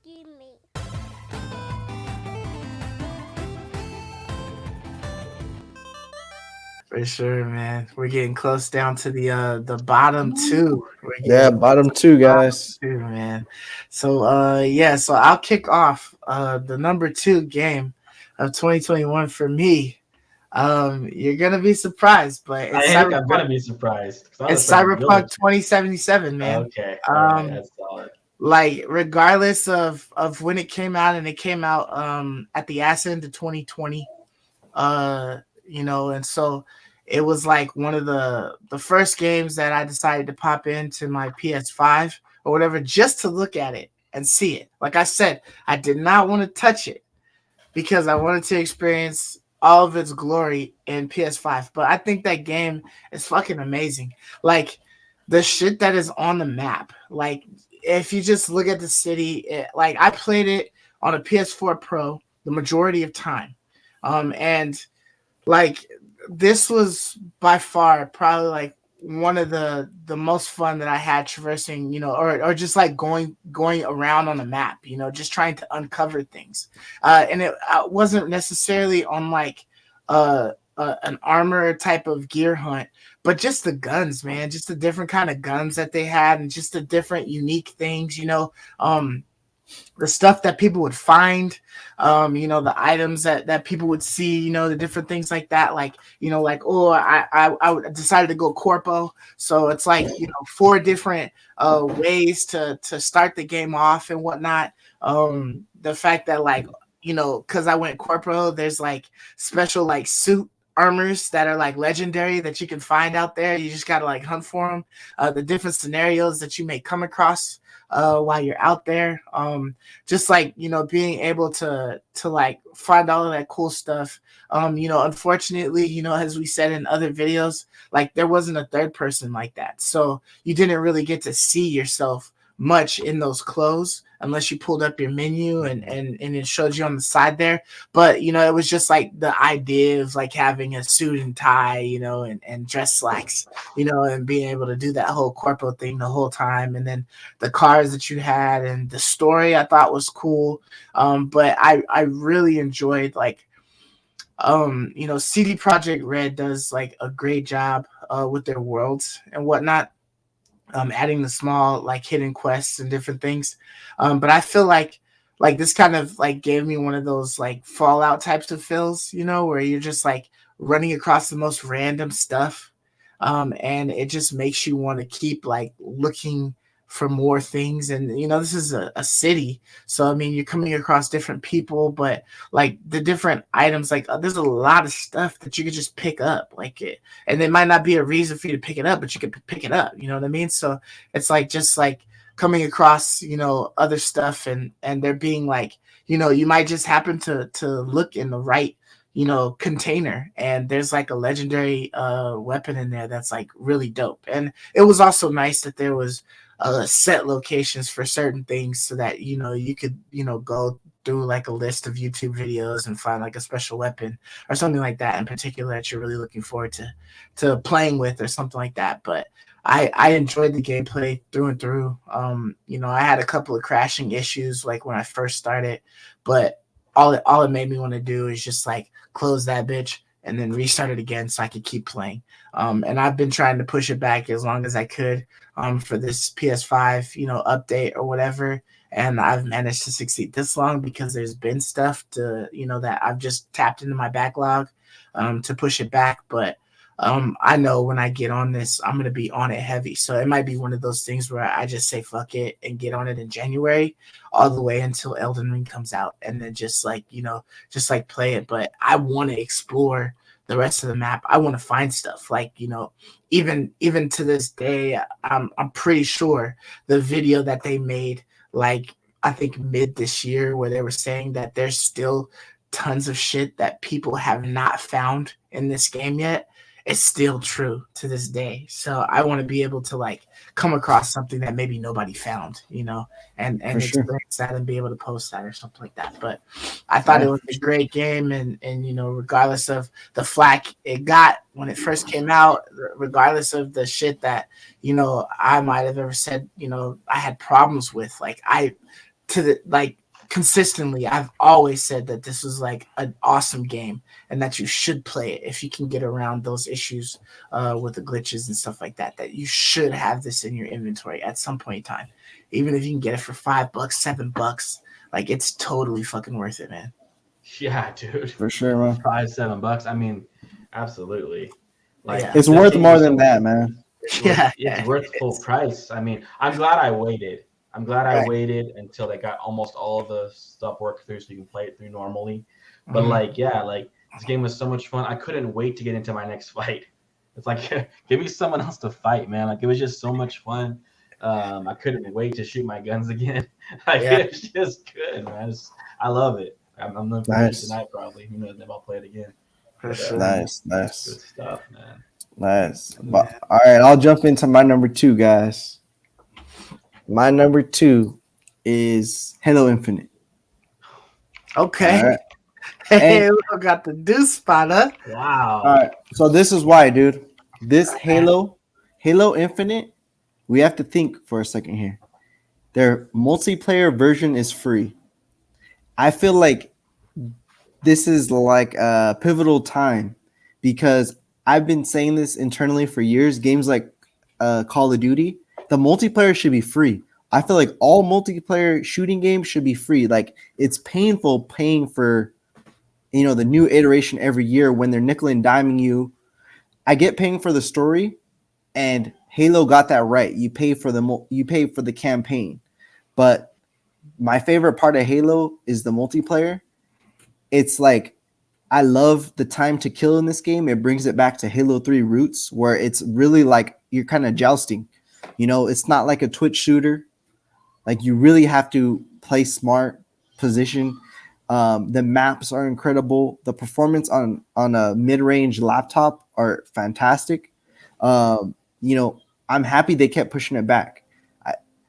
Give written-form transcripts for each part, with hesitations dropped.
me. For sure, man. We're getting close down to the bottom two. We're Yeah, getting bottom two, guys. two, man. So yeah, so I'll kick off the number two game of 2021 for me. You're gonna be surprised, but I think I'm gonna be surprised because I was It's expecting Cyberpunk Village. 2077, man. Okay, all right, Um, that's solid. like regardless of when it came out, and it came out at the ass end of 2020. And so it was like one of the first games that I decided to pop into my PS5 or whatever just to look at it and see it. Like I said, I did not want to touch it because I wanted to experience all of its glory in PS5. But I think that game is fucking amazing. Like the shit that is on the map. Like if you just look at the city, like I played it on a PS4 Pro the majority of time. And like this was by far probably like one of the most fun that I had traversing, or just like going around on the map, just trying to uncover things. And it wasn't necessarily on like an armor type of gear hunt, but just the guns, man, just the different kind of guns that they had, and just the different unique things, the stuff that people would find, the items that people would see, the different things like that. Like, oh, I decided to go corpo. So it's like, four different ways to start the game off and whatnot. The fact that like, cause I went corpo, there's like special like suit armors that are like legendary that you can find out there. You just gotta like hunt for them. The different scenarios that you may come across while you're out there. Just like, being able to like find all of that cool stuff. Unfortunately, as we said in other videos, like there wasn't a third person like that. So you didn't really get to see yourself much in those clothes unless you pulled up your menu and it showed you on the side there. But it was just like the idea of like having a suit and tie, and dress slacks, and being able to do that whole corpo thing the whole time. And then the cars that you had and the story I thought was cool. But I really enjoyed like CD Projekt Red does like a great job with their worlds and whatnot, adding the small like hidden quests and different things. But I feel like this kind of like gave me one of those like Fallout types of feels, where you're just like running across the most random stuff. And it just makes you want to keep like looking for more things. And this is a city, so I mean you're coming across different people, but like the different items, like there's a lot of stuff that you could just pick up, like it, and there might not be a reason for you to pick it up, but you could pick it up, you know what I mean? So it's like just like coming across other stuff, and there being like you might just happen to look in the right container, and there's like a legendary weapon in there that's like really dope. And it was also nice that there was set locations for certain things, so that you could go through like a list of YouTube videos and find like a special weapon or something like that in particular that you're really looking forward to playing with or something like that. But I enjoyed the gameplay through and through. I had a couple of crashing issues like when I first started, but all it made me want to do is just like close that bitch and then restart it again so I could keep playing. And I've been trying to push it back as long as I could for this PS5, update or whatever. And I've managed to succeed this long because there's been stuff to, that I've just tapped into my backlog to push it back. But I know when I get on this, I'm going to be on it heavy. So it might be one of those things where I just say fuck it and get on it in January all the way until Elden Ring comes out, and then just like, just like play it. But I want to explore the rest of the map. I want to find stuff like, even to this day, I'm pretty sure the video that they made, like, I think mid this year, where they were saying that there's still tons of shit that people have not found in this game yet, it's still true to this day. So I want to be able to like come across something that maybe nobody found, and For sure. experience that and be able to post that or something like that. But I thought it was a great game, and regardless of the flack it got when it first came out, regardless of the shit that I might have ever said I had problems with, like to the like consistently, I've always said that this was like an awesome game and that you should play it if you can get around those issues with the glitches and stuff like that. That you should have this in your inventory at some point in time, even if you can get it for $5, $7. Like it's totally fucking worth it, man. Yeah, dude. For sure, man. $5-7. I mean, absolutely. Like Yeah, It's this worth game more was than so that, man. yeah, it's yeah. worth full price. I mean, I'm glad I waited. I'm glad I Right. waited until they got almost all of the stuff worked through so you can play it through normally. But Mhm. like, yeah, like this game was so much fun. I couldn't wait to get into my next fight. It's like give me someone else to fight, man. Like it was just so much fun. I couldn't wait to shoot my guns again. Like Yeah, it's just good, man. I love it. I'm gonna finish it Nice, tonight probably. Who knows? Maybe I'll play it again. for But sure. nice, good nice, stuff, man. nice. But Yeah. all right, I'll jump into my number two, guys. My number two is Halo Infinite. All Okay. right, and Hey, we got the deuce spot, huh? all Wow. right. So this is why, dude. This Halo Infinite. We have to think for a second here. Their multiplayer version is free. I feel like this is like a pivotal time because I've been saying this internally for years. Games like Call of Duty, the multiplayer should be free. I feel like all multiplayer shooting games should be free. Like it's painful paying for the new iteration every year when they're nickel and diming you. I get paying for the story, and Halo got that right. You pay for the campaign, but my favorite part of Halo is the multiplayer. It's like I love the time to kill in this game. It brings it back to Halo 3 roots where it's really like you're kind of jousting. It's not like a Twitch shooter. Like you really have to play smart, position. The maps are incredible. The performance on a mid-range laptop are fantastic. Um, you know, I'm happy they kept pushing it back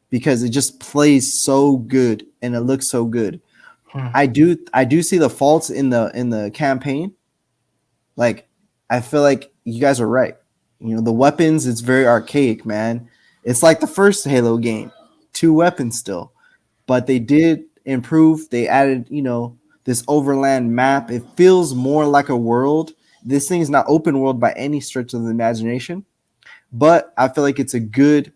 because it just plays so good and it looks so good. Hmm. I do see the faults in the campaign. Like I feel like you guys are right. The weapons, it's very archaic, man. It's like the first Halo game. Two weapons still. But they did improve. They added, this overland map. It feels more like a world. This thing is not open world by any stretch of the imagination, but I feel like it's a good,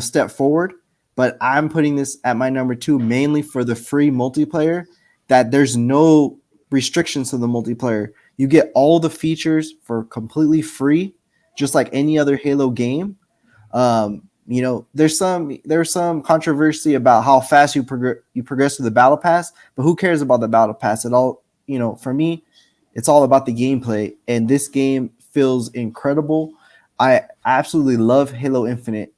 step forward. But I'm putting this at my number two mainly for the free multiplayer. That there's no restrictions to the multiplayer. You get all the features for completely free, just like any other Halo game. There's some controversy about how fast you progress through the battle pass, but who cares about the battle pass? It all, for me, it's all about the gameplay, and this game feels incredible. I absolutely love Halo Infinite.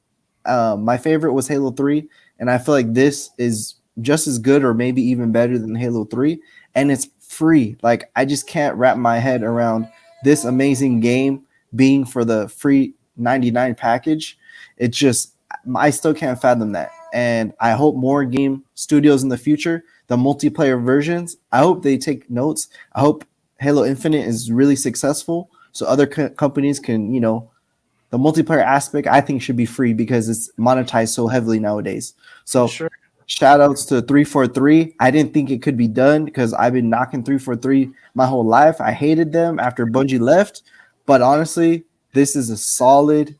My favorite was Halo 3, and I feel like this is just as good or maybe even better than Halo 3, and it's free. Like I just can't wrap my head around this amazing game being for the free 99 package. It's just I still can't fathom that. And I hope more game studios in the future, the multiplayer versions, I hope they take notes. I hope Halo Infinite is really successful so other companies can, the multiplayer aspect I think should be free because it's monetized so heavily nowadays. For So sure. shout outs to 343. I didn't think it could be done because I've been knocking 343 my whole life. I hated them after Bungie left, but honestly, this is a solid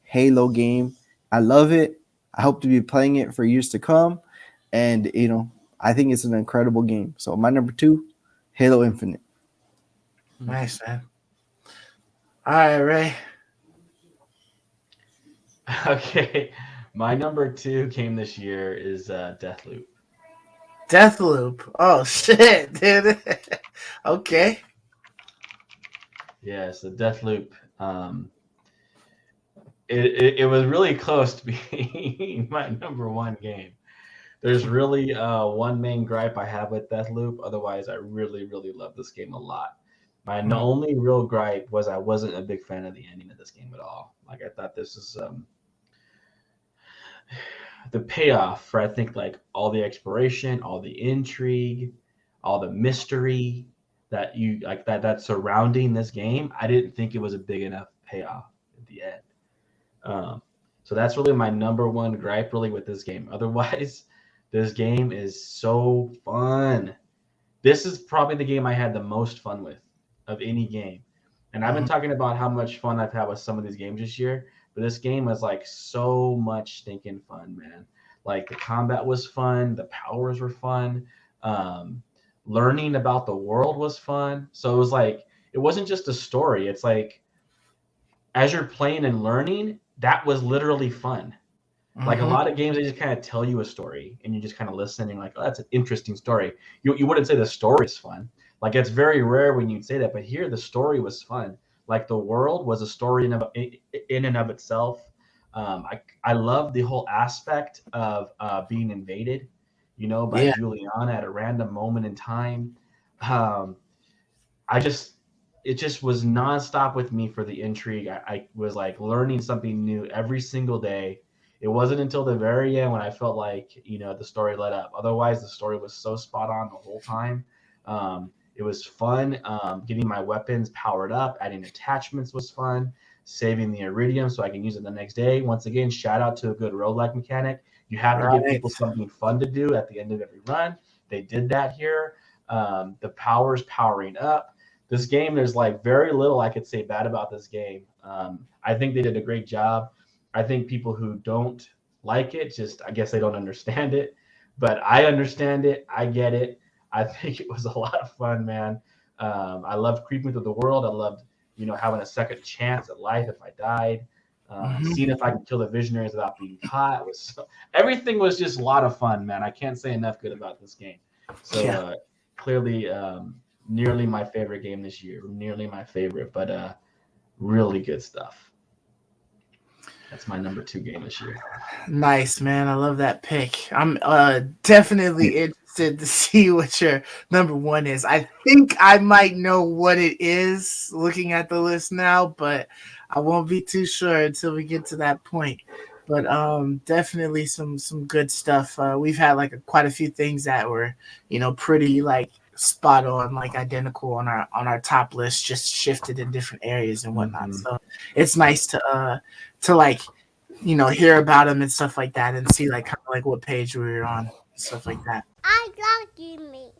Halo game. I love it. I hope to be playing it for years to come, and I think it's an incredible game. So my number two, Halo Infinite. Nice, man. All right, Ray. Okay, my number two came this year is Deathloop. Deathloop. Oh shit, dude. Okay. Yeah, so Deathloop. It was really close to being my number one game. There's really one main gripe I have with Deathloop. Otherwise, I really love this game a lot. My Hmm. only real gripe was I wasn't a big fan of the ending of this game at all. Like I thought this is the payoff for I think like all the exploration, all the intrigue, all the mystery that you like that surrounding this game. I didn't think it was a big enough payoff at the end. Um, so that's really my number one gripe really with this game. Otherwise, This game is so fun. This is probably the game I had the most fun with of any game. And I've been Mhm. talking about how much fun I've had with some of these games this year, but this game was like so much stinking fun, man. Like the combat was fun, the powers were fun, um, learning about the world was fun. So it was like it wasn't just a story. It's like as you're playing and learning, that was literally fun. Like a Mhm. lot of games, they just kind of tell you a story, and you just kind of listen and like, oh, that's an interesting story. You wouldn't say the story is fun. Like it's very rare when you'd say that, but here the story was fun. Like the world was a story in and of itself. I love the whole aspect of being invaded, by Yeah. Juliana at a random moment in time. Um, I just it just was nonstop with me for the intrigue. I was like learning something new every single day. It wasn't until the very end when I felt like the story let up. Otherwise, the story was so spot on the whole time. It was fun. Getting my weapons powered up, adding attachments was fun. Saving the iridium so I can use it the next day. Once again, shout out to a good roguelike mechanic. You have to give Right. people something fun to do at the end of every run. They did that here. The powers powering up this game, there's like very little I could say bad about this game. I think they did a great job. I think people who don't like it, just I guess they don't understand it. But I understand it. I get it. I think it was a lot of fun, man. I loved creeping through the world. I loved, having a second chance at life if I died. Mhm. Seeing if I can kill the visionaries without being caught everything was just a lot of fun, man. I can't say enough good about this game. So Yeah. clearly, nearly my favorite game this year. Nearly my favorite, but really good stuff. That's my number 2 game this year. Nice, man. I love that pick. I'm definitely interested to see what your number one is. I think I might know what it is looking at the list now, but I won't be too sure until we get to that point. But definitely some good stuff. We've had like quite a few things that were, pretty like spot on, like identical on our top list, just shifted in different areas and whatnot. Mm-hmm. So it's nice to like hear about them and stuff like that, and see like kind of like what page we were on, stuff like that. I love you, me.